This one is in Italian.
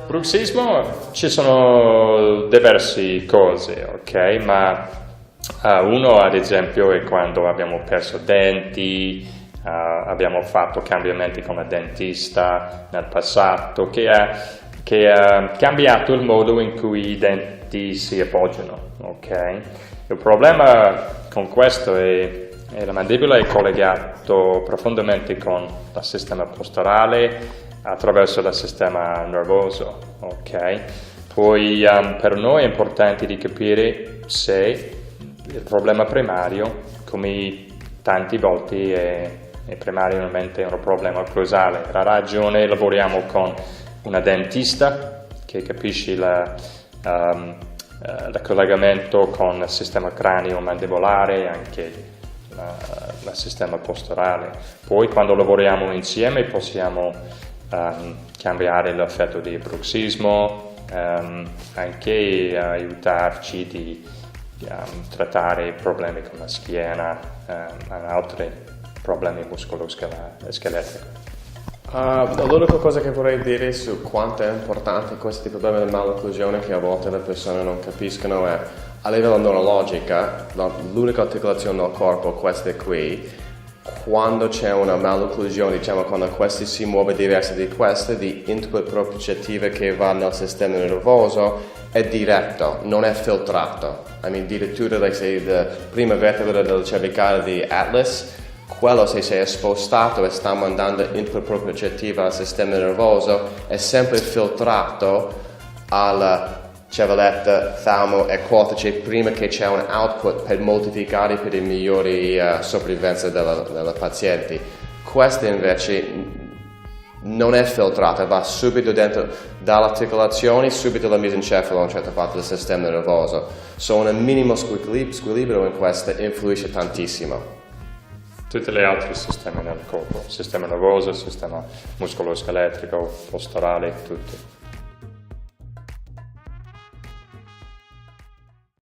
Bruxismo ci sono diverse cose, ok? Ma uno ad esempio è quando abbiamo perso denti, abbiamo fatto cambiamenti con la dentista nel passato che ha cambiato il modo in cui i denti si appoggiano, ok? Il problema con questo è la mandibola è collegato profondamente con il sistema posturale attraverso il sistema nervoso, ok? Poi per noi è importante di capire se il problema primario, come tanti volte è primariamente un problema occlusale. Per la ragione lavoriamo con una dentista che capisce il collegamento con il sistema cranio-mandibolare e anche il sistema posturale. Poi quando lavoriamo insieme possiamo cambiare l'effetto di bruxismo, anche aiutarci di trattare problemi con la schiena e altri problemi muscoloscheletrici. L'unica cosa che vorrei dire su quanto è importante questi problemi di malocclusione che a volte le persone non capiscono è a livello neurologico l'unica articolazione del corpo, questa qui, quando c'è una malocclusione, diciamo quando questa si muove diversa di questa, di input propriocettivo che va nel sistema nervoso è diretto, non è filtrato. Addirittura la prima vertebra del cervicale di Atlas, quello se si è spostato e sta mandando input propriocettivo al sistema nervoso è sempre filtrato al cervelletto, thalamo e cortece prima che c'è un output per moltiplicare per le migliori sopravvivenza della paziente. Questa invece non è filtrata, va subito dentro dall'articolazione, subito al mesencefalo a una certa parte del sistema nervoso. Un minimo squilibrio in questa influisce tantissimo. Tutti gli altri sistemi nel corpo, sistema nervoso, sistema muscoloscheletrico, posturale, tutti.